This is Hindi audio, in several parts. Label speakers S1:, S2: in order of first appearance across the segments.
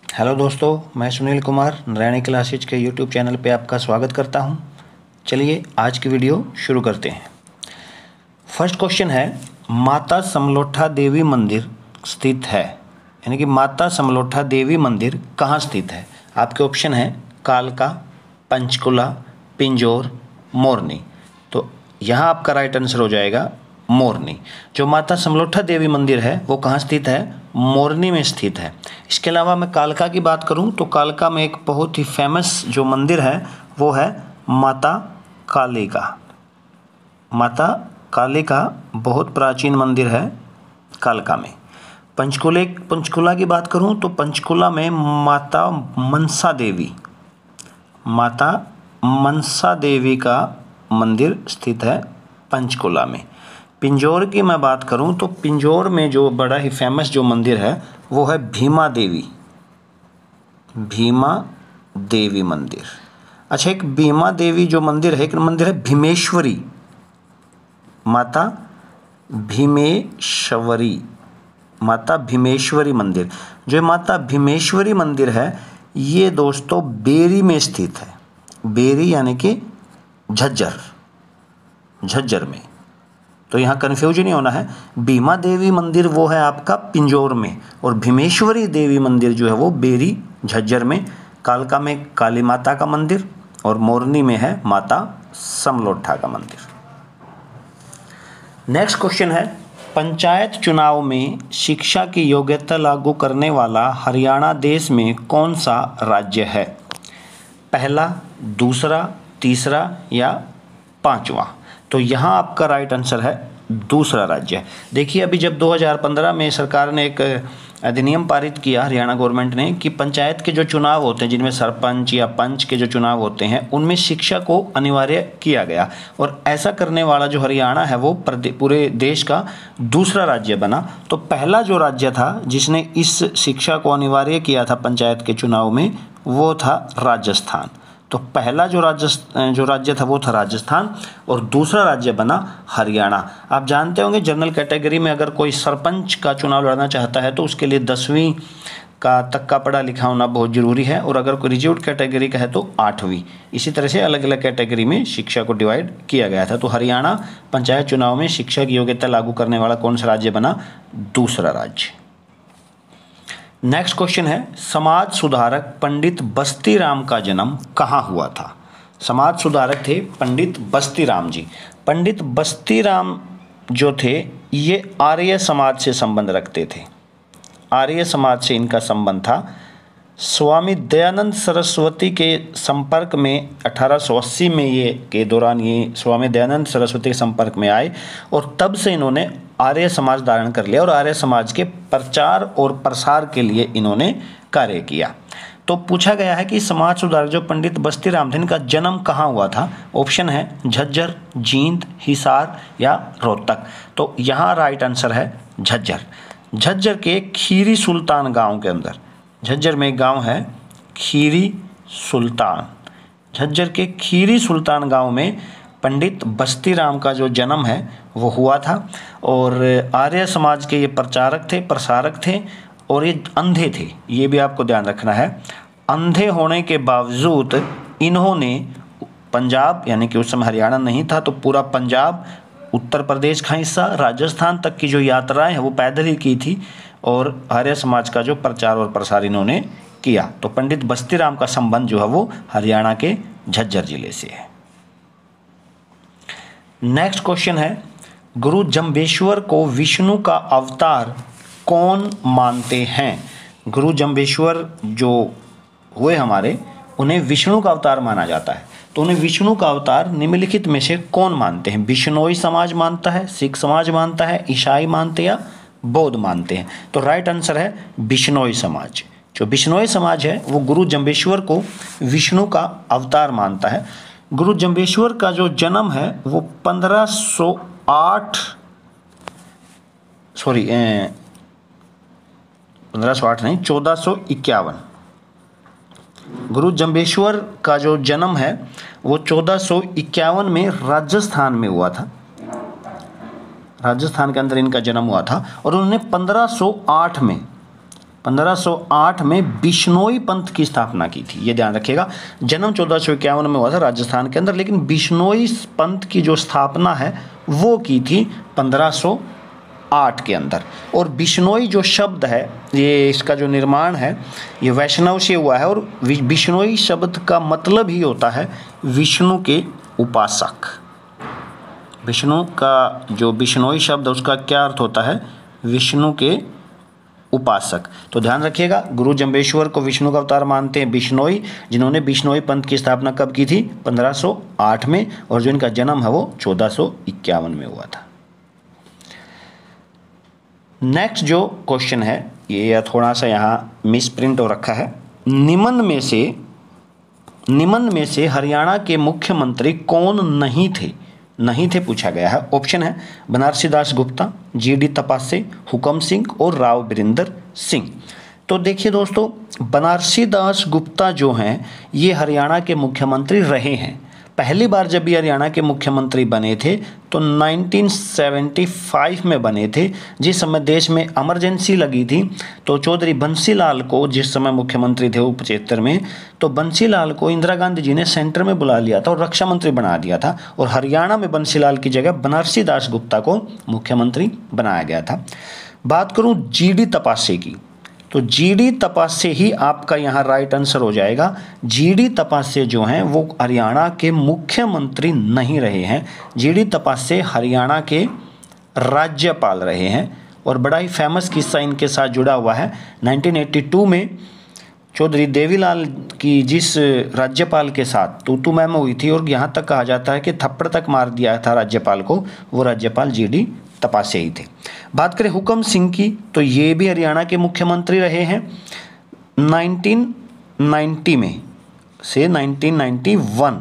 S1: हेलो दोस्तों, मैं सुनील कुमार नारायणी क्लासेज के यूट्यूब चैनल पे आपका स्वागत करता हूं। चलिए आज की वीडियो शुरू करते हैं। फर्स्ट क्वेश्चन है, माता समलोठा देवी मंदिर स्थित है, यानी कि माता समलोठा देवी मंदिर कहाँ स्थित है। आपके ऑप्शन है कालका, पंचकुला, पिंजौर, मोरनी। तो यहाँ आपका राइट आंसर हो जाएगा मोरनी। जो माता समलोठा देवी मंदिर है वो कहाँ स्थित है, मोरनी में स्थित है। इसके अलावा मैं कालका की बात करूं तो कालका में एक बहुत ही फेमस जो मंदिर है वो है माता कालिका। माता कालिका बहुत प्राचीन मंदिर है कालका में। पंचकुला की बात करूं तो पंचकुला में माता मनसा देवी का मंदिर स्थित है पंचकुला में। पिंजौर की मैं बात करूं तो पिंजौर में जो बड़ा ही फेमस जो मंदिर है वो है भीमा देवी मंदिर। अच्छा, एक भीमा देवी जो मंदिर है, एक मंदिर है भीमेश्वरी, माता भीमेश्वरी मंदिर। जो माता भीमेश्वरी मंदिर है ये दोस्तों बेरी में स्थित है। बेरी यानी कि झज्जर में। तो यहाँ कन्फ्यूजन नहीं होना है। भीमा देवी मंदिर वो है आपका पिंजौर में और भीमेश्वरी देवी मंदिर जो है वो बेरी झज्जर में। कालका में काली माता का मंदिर और मोरनी में है माता समलोठा का मंदिर। नेक्स्ट क्वेश्चन है, पंचायत चुनाव में शिक्षा की योग्यता लागू करने वाला हरियाणा देश में कौन सा राज्य है। पहला, दूसरा, तीसरा या पांचवा। तो यहाँ आपका राइट आंसर है दूसरा राज्य। देखिए, अभी जब 2015 में सरकार ने एक अधिनियम पारित किया, हरियाणा गवर्नमेंट ने, कि पंचायत के जो चुनाव होते हैं जिनमें सरपंच या पंच के जो चुनाव होते हैं उनमें शिक्षा को अनिवार्य किया गया और ऐसा करने वाला जो हरियाणा है वो पूरे देश का दूसरा राज्य बना। तो पहला जो राज्य था जिसने इस शिक्षा को अनिवार्य किया था पंचायत के चुनाव में वो था राजस्थान। तो पहला जो राज्य था वो था राजस्थान और दूसरा राज्य बना हरियाणा। आप जानते होंगे जनरल कैटेगरी में अगर कोई सरपंच का चुनाव लड़ना चाहता है तो उसके लिए 10वीं तक का पढ़ा लिखा होना बहुत ज़रूरी है और अगर कोई रिजर्व्ड कैटेगरी का है तो 8वीं। इसी तरह से अलग अलग कैटेगरी में शिक्षा को डिवाइड किया गया था। तो हरियाणा पंचायत चुनाव में शिक्षा की योग्यता लागू करने वाला कौन सा राज्य बना, दूसरा राज्य। नेक्स्ट क्वेश्चन है, समाज सुधारक पंडित बस्तीराम का जन्म कहाँ हुआ था। समाज सुधारक थे पंडित बस्तीराम जी। पंडित बस्तीराम जो थे ये आर्य समाज से संबंध रखते थे। आर्य समाज से इनका संबंध था। स्वामी दयानंद सरस्वती के संपर्क में 1880 में के दौरान ये स्वामी दयानंद सरस्वती के संपर्क में आए और तब से इन्होंने आर्य समाज धारण कर लिया और आर्य समाज के प्रचार और प्रसार के लिए इन्होंने कार्य किया। तो पूछा गया है कि समाज सुधारक जो पंडित बस्तीराम थे इनका जन्म कहाँ हुआ था। ऑप्शन है झज्जर, जींद, हिसार या रोहतक। तो यहाँ राइट आंसर है झज्जर के खीरी सुल्तान गांव के अंदर। झज्जर में एक गांव है खीरी सुल्तान। झज्जर के खीरी सुल्तान गांव में पंडित बस्तीराम का जो जन्म है वो हुआ था और आर्य समाज के ये प्रचारक थे, प्रसारक थे और ये अंधे थे। ये भी आपको ध्यान रखना है। अंधे होने के बावजूद इन्होंने पंजाब, यानी कि उस समय हरियाणा नहीं था तो पूरा पंजाब, उत्तर प्रदेश का हिस्सा, राजस्थान तक की जो यात्राएं हैं वो पैदल ही की थी और आर्य समाज का जो प्रचार और प्रसार इन्होंने किया। तो पंडित बस्तीराम का संबंध जो है वो हरियाणा के झज्जर जिले से है। नेक्स्ट क्वेश्चन है, गुरु जम्बेश्वर को विष्णु का अवतार कौन मानते हैं। गुरु जम्बेश्वर जो हुए हमारे, उन्हें विष्णु का अवतार माना जाता है। तो उन्हें विष्णु का अवतार निम्नलिखित में से कौन मानते हैं। बिश्नोई समाज मानता है, सिख समाज मानता है, ईसाई मानते हैं या बौद्ध मानते हैं। तो राइट आंसर है बिश्नोई समाज। जो बिश्नोई समाज है वो गुरु जम्बेश्वर को विष्णु का अवतार मानता है। गुरु जम्बेश्वर का जो जन्म है वो 1451। गुरु जम्बेश्वर का जो जन्म है वो 1451 में राजस्थान में हुआ था। राजस्थान के अंदर इनका जन्म हुआ था और उन्होंने 1508 में 1508 में बिश्नोई पंथ की स्थापना की थी, ये ध्यान रखिएगा। जन्म 1451 में हुआ था राजस्थान के अंदर, लेकिन बिश्नोई पंथ की जो स्थापना है वो की थी 1508 के अंदर। और बिश्नोई जो शब्द है, ये इसका जो निर्माण है ये वैष्णव से हुआ है, और बिश्नोई शब्द का मतलब ही होता है विष्णु के उपासक। विष्णु का जो बिश्नोई शब्द उसका क्या अर्थ होता है? विष्णु के उपासक। तो ध्यान रखिएगा, गुरु जम्बेश्वर को विष्णु का अवतार मानते हैं बिश्नोई, जिन्होंने बिश्नोई पंथ की स्थापना कब की थी? 1508 में, और जो इनका जन्म है वो 1451 में हुआ था। नेक्स्ट जो क्वेश्चन है ये थोड़ा सा यहाँ मिस प्रिंट हो रखा है। निम्न में से हरियाणा के मुख्यमंत्री कौन नहीं थे पूछा गया है। ऑप्शन है बनारसी दास गुप्ता, जीडी तपासे, हुकम सिंह और राव वीरेंद्र सिंह। तो देखिए दोस्तों, बनारसी दास गुप्ता जो हैं ये हरियाणा के मुख्यमंत्री रहे हैं। पहली बार जब ये हरियाणा के मुख्यमंत्री बने थे तो 1975 में बने थे, जिस समय देश में इमरजेंसी लगी थी। तो चौधरी बंसीलाल को, जिस समय मुख्यमंत्री थे वो 75 में, तो बंसीलाल को इंदिरा गांधी जी ने सेंटर में बुला लिया था और रक्षा मंत्री बना दिया था, और हरियाणा में बंसीलाल की जगह बनारसी दास गुप्ता को मुख्यमंत्री बनाया गया था। बात करूँ जीडी तपासे की, तो जीडी तपासे ही आपका यहाँ राइट आंसर हो जाएगा। जीडी तपासे जो हैं वो हरियाणा के मुख्यमंत्री नहीं रहे हैं, जीडी तपासे हरियाणा के राज्यपाल रहे हैं। और बड़ा ही फेमस किस्सा इनके साथ जुड़ा हुआ है। 1982 में चौधरी देवीलाल की जिस राज्यपाल के साथ तू मैम हुई थी, और यहाँ तक कहा जाता है कि थप्पड़ तक मार दिया था राज्यपाल को, वो राज्यपाल जीडी तपासे ही थे। बात करें हुकम सिंह की, तो ये भी हरियाणा के मुख्यमंत्री रहे हैं 1990 में से 1991,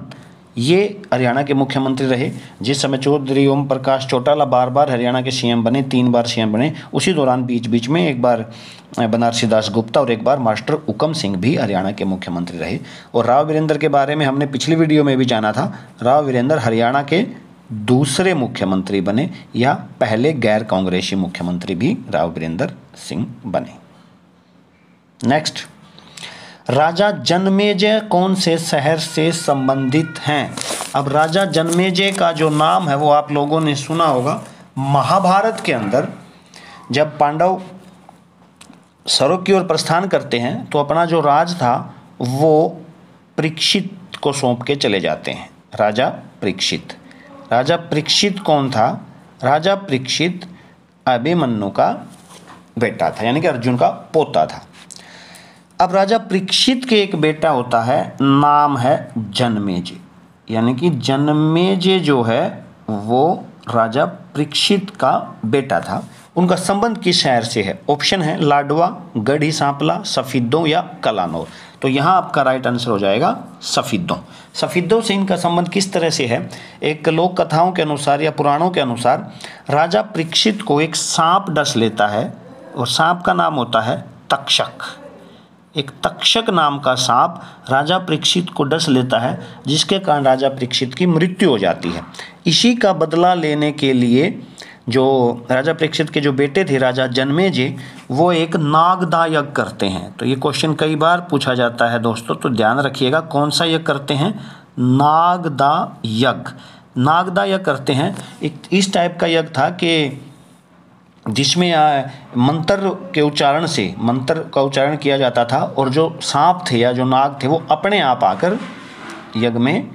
S1: ये हरियाणा के मुख्यमंत्री रहे। जिस समय चौधरी ओम प्रकाश चौटाला बार बार हरियाणा के सीएम बने, 3 बार सीएम बने, उसी दौरान बीच में एक बार बनारसी दास गुप्ता और एक बार मास्टर हुकम सिंह भी हरियाणा के मुख्यमंत्री रहे। और राव वीरेंद्र के बारे में हमने पिछली वीडियो में भी जाना था। राव वीरेंद्र हरियाणा के दूसरे मुख्यमंत्री बने, या पहले गैर कांग्रेसी मुख्यमंत्री भी राव वीरेंद्र सिंह बने। नेक्स्ट, राजा जन्मेजय कौन से शहर से संबंधित हैं? अब राजा जन्मेजय का जो नाम है वो आप लोगों ने सुना होगा। महाभारत के अंदर जब पांडव स्वर्ग की ओर प्रस्थान करते हैं तो अपना जो राज था वो परीक्षित को सौंप के चले जाते हैं। राजा परीक्षित कौन था? राजा परीक्षित अभिमन्यु का बेटा था, यानी कि अर्जुन का पोता था। अब राजा परीक्षित के एक बेटा होता है, नाम है जन्मेजय, यानी कि जन्मेजय जो है वो राजा परीक्षित का बेटा था। उनका संबंध किस शहर से है? ऑप्शन है लाडवा, गढ़ी सांपला, सफीदों या कलानौर। तो यहाँ आपका राइट आंसर हो जाएगा सफीदों से इनका संबंध किस तरह से है? एक लोक कथाओं के अनुसार या पुराणों के अनुसार राजा परीक्षित को एक सांप डस लेता है, और सांप का नाम होता है तक्षक। एक तक्षक नाम का सांप राजा परीक्षित को डस लेता है, जिसके कारण राजा परीक्षित की मृत्यु हो जाती है। इसी का बदला लेने के लिए जो राजा परीक्षित के जो बेटे थे राजा जन्मेजय, वो एक नागदा यज्ञ करते हैं। तो ये क्वेश्चन कई बार पूछा जाता है दोस्तों, तो ध्यान रखिएगा कौन सा यज्ञ करते हैं? नागदा यज्ञ करते हैं। एक इस टाइप का यज्ञ था कि जिसमें मंत्र का उच्चारण किया जाता था, और जो सांप थे या जो नाग थे वो अपने आप आकर यज्ञ में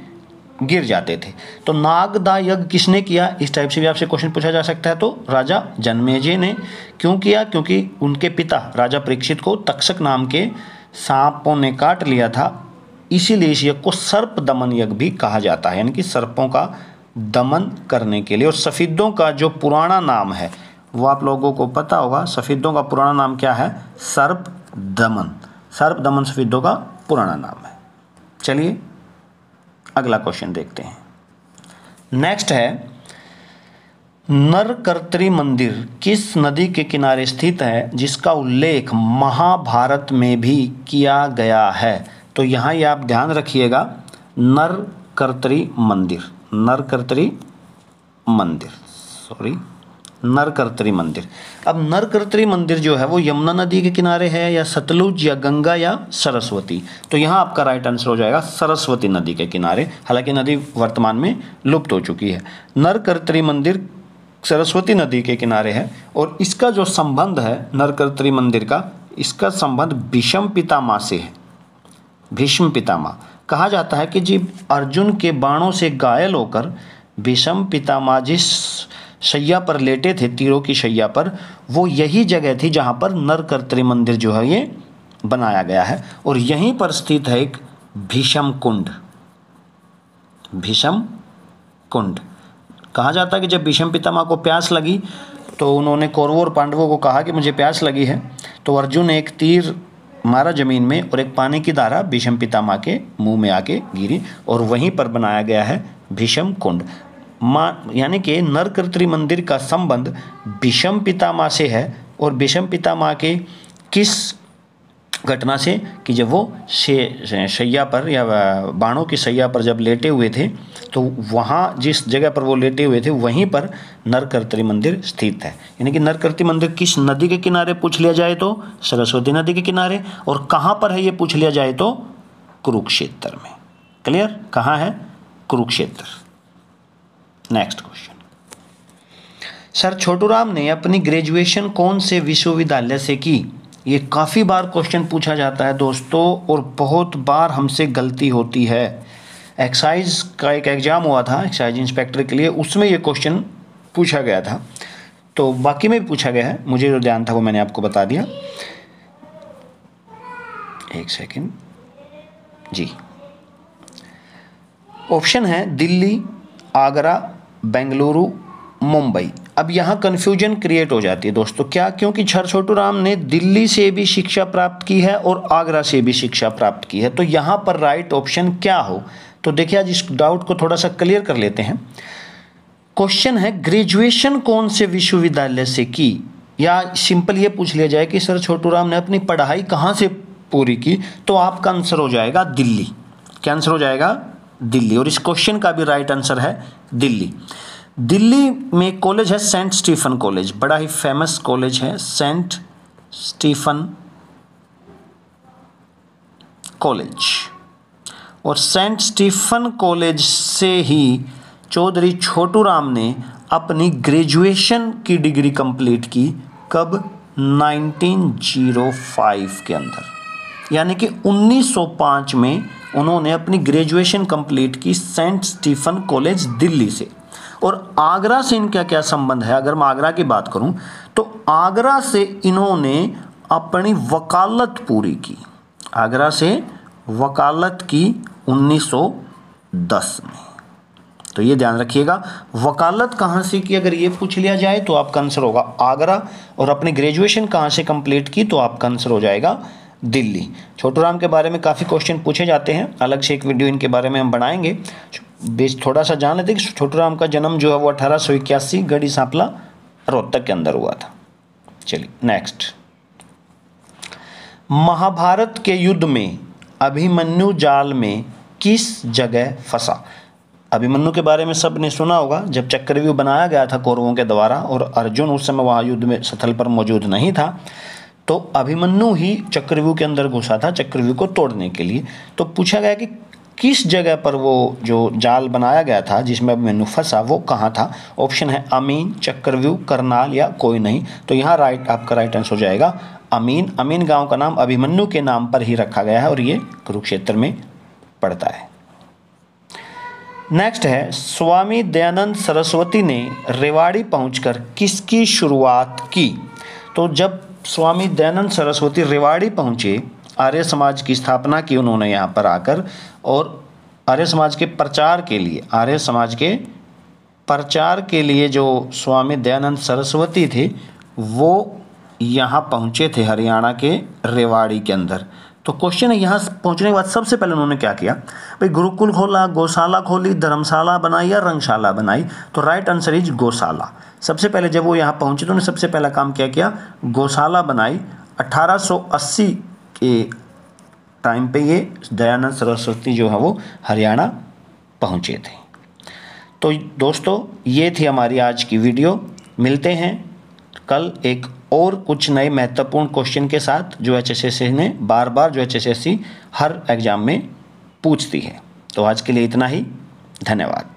S1: गिर जाते थे। तो नागदा यज्ञ किसने किया? इस टाइप से भी आपसे क्वेश्चन पूछा जा सकता है। तो राजा जन्मेजय ने। क्यों किया? क्योंकि उनके पिता राजा परीक्षित को तक्षक नाम के सांपों ने काट लिया था, इसीलिए इस यज्ञ को सर्प दमन यज्ञ भी कहा जाता है, यानी कि सर्पों का दमन करने के लिए। और सफीदों का जो पुराना नाम है वो आप लोगों को पता होगा। सफीदों का पुराना नाम क्या है? सर्प दमन सफीदों का पुराना नाम है। चलिए अगला क्वेश्चन देखते हैं। नेक्स्ट है, नरकर्त्री मंदिर किस नदी के किनारे स्थित है जिसका उल्लेख महाभारत में भी किया गया है? तो यहाँ ये आप ध्यान रखिएगा, नरकर्त्री मंदिर नरकर्त्री मंदिर। अब नरकर्त्री मंदिर जो है वो यमुना नदी के किनारे है या सतलुज या गंगा या सरस्वती? तो यहाँ आपका राइट आंसर हो जाएगा सरस्वती नदी के किनारे, हालांकि नदी वर्तमान में लुप्त हो चुकी है। नरकर्त्री मंदिर सरस्वती नदी के किनारे है और इसका जो संबंध है नरकर्त्री मंदिर का, इसका संबंध भीष्म पितामह से है। भीष्म पितामह कहा जाता है कि जी अर्जुन के बाणों से घायल होकर भीष्म पितामह जिस शैया पर लेटे थे, तीरों की शैया पर, वो यही जगह थी जहाँ पर नरकर्त्री मंदिर जो है ये बनाया गया है और यहीं पर स्थित है एक भीष्म कुंड। भीष्म कुंड कहा जाता है कि जब भीष्म पितामह को प्यास लगी तो उन्होंने कौरवों और पांडवों को कहा कि मुझे प्यास लगी है, तो अर्जुन ने एक तीर मारा जमीन में और एक पानी की धारा भीष्म पितामह के मुंह में आके गिरी और वहीं पर बनाया गया है भीष्म कुंड। यानी कि नरकर्त्री मंदिर का संबंध भीष्म पितामह से है और भीष्म पितामह के किस घटना से कि जब वो शैया पर या बाणों की शैया पर जब लेटे हुए थे तो वहाँ जिस जगह पर वो लेटे हुए थे वहीं पर नरकर्त्री मंदिर स्थित है। यानी कि नरकर्त्री मंदिर किस नदी के किनारे पूछ लिया जाए तो सरस्वती नदी के किनारे, और कहाँ पर है ये पूछ लिया जाए तो कुरुक्षेत्र में। क्लियर? कहाँ है? Kurukshetra. Next question, sir Chhoturam ने अपनी ग्रेजुएशन कौन से विश्वविद्यालय से की? ये काफ़ी बार क्वेश्चन पूछा जाता है दोस्तों और बहुत बार हमसे गलती होती है। एक्साइज का एक एग्ज़ाम हुआ था एक्साइज इंस्पेक्टर के लिए, उसमें ये क्वेश्चन पूछा गया था, तो बाकी में भी पूछा गया है, मुझे जो ध्यान था वो मैंने आपको बता दिया। एक सेकेंड जी। ऑप्शन है दिल्ली, आगरा, बेंगलुरु, मुंबई। अब यहाँ कन्फ्यूजन क्रिएट हो जाती है दोस्तों। क्या? क्योंकि छोटूराम ने दिल्ली से भी शिक्षा प्राप्त की है और आगरा से भी शिक्षा प्राप्त की है, तो यहाँ पर राइट ऑप्शन क्या हो? तो देखिए आज इस डाउट को थोड़ा सा क्लियर कर लेते हैं। क्वेश्चन है ग्रेजुएशन कौन से विश्वविद्यालय से की, या सिंपल ये पूछ लिया जाए कि सर छोटूराम ने अपनी पढ़ाई कहाँ से पूरी की, तो आपका आंसर हो जाएगा दिल्ली। क्या आंसर हो जाएगा? दिल्ली। और इस क्वेश्चन का भी राइट आंसर है दिल्ली। दिल्ली में कॉलेज है सेंट स्टीफन कॉलेज, बड़ा ही फेमस कॉलेज है सेंट स्टीफन कॉलेज, और सेंट स्टीफन कॉलेज से ही चौधरी छोटूराम ने अपनी ग्रेजुएशन की डिग्री कंप्लीट की। कब? 1905 के अंदर, यानी कि 1905 में उन्होंने अपनी ग्रेजुएशन कंप्लीट की सेंट स्टीफन कॉलेज दिल्ली से। और आगरा से इनका क्या संबंध है? अगर मैं आगरा की बात करूं तो आगरा से इन्होंने अपनी वकालत पूरी की। आगरा से वकालत की 1910 में, तो ये ध्यान रखिएगा। वकालत कहाँ से की अगर ये पूछ लिया जाए तो आपका आंसर होगा आगरा, और अपनी ग्रेजुएशन कहाँ से कंप्लीट की तो आपका आंसर हो जाएगा दिल्ली। छोटूराम के बारे में काफ़ी क्वेश्चन पूछे जाते हैं, अलग से एक वीडियो इनके बारे में हम बनाएंगे। बेस थोड़ा सा जान लेते कि छोटूराम का जन्म जो है वो 1881 गढ़ी सांपला रोहतक के अंदर हुआ था। चलिए नेक्स्ट, महाभारत के युद्ध में अभिमन्यु जाल में किस जगह फंसा? अभिमन्यु के बारे में सब ने सुना होगा, जब चक्रव्यूह बनाया गया था कौरवों के द्वारा और अर्जुन उस समय वहाँ युद्ध में स्थल पर मौजूद नहीं था, तो अभिमन्यु ही चक्रव्यूह के अंदर घुसा था चक्रव्यूह को तोड़ने के लिए। तो पूछा गया कि किस जगह पर वो जो जाल बनाया गया था जिसमें अभिमन्यु फंसा वो कहाँ था? ऑप्शन है अमीन, चक्रव्यूह, करनाल या कोई नहीं। तो यहाँ आपका राइट आंसर हो जाएगा अमीन। अमीन गांव का नाम अभिमन्यु के नाम पर ही रखा गया है और ये कुरुक्षेत्र में पड़ता है। नेक्स्ट है, स्वामी दयानंद सरस्वती ने रेवाड़ी पहुंचकर किसकी शुरुआत की? तो जब स्वामी दयानंद सरस्वती रेवाड़ी पहुंचे, आर्य समाज की स्थापना की उन्होंने यहाँ पर आकर, और आर्य समाज के प्रचार के लिए जो स्वामी दयानंद सरस्वती थे वो यहाँ पहुँचे थे हरियाणा के रेवाड़ी के अंदर। तो क्वेश्चन है यहाँ पहुँचने के बाद सबसे पहले उन्होंने क्या किया? भाई गुरुकुल खोला, गौशाला खोली, धर्मशाला बनाई या रंगशाला बनाई? तो राइट आंसर इज गौशाला। सबसे पहले जब वो यहाँ पहुँचे तो उन्होंने सबसे पहला काम क्या किया? गौशाला बनाई। 1880 के टाइम पे ये दयानंद सरस्वती जो है वो हरियाणा पहुँचे थे। तो दोस्तों ये थी हमारी आज की वीडियो। मिलते हैं कल एक और कुछ नए महत्वपूर्ण क्वेश्चन के साथ जो HSSC ने बार बार जो HSSC हर एग्ज़ाम में पूछती है। तो आज के लिए इतना ही, धन्यवाद।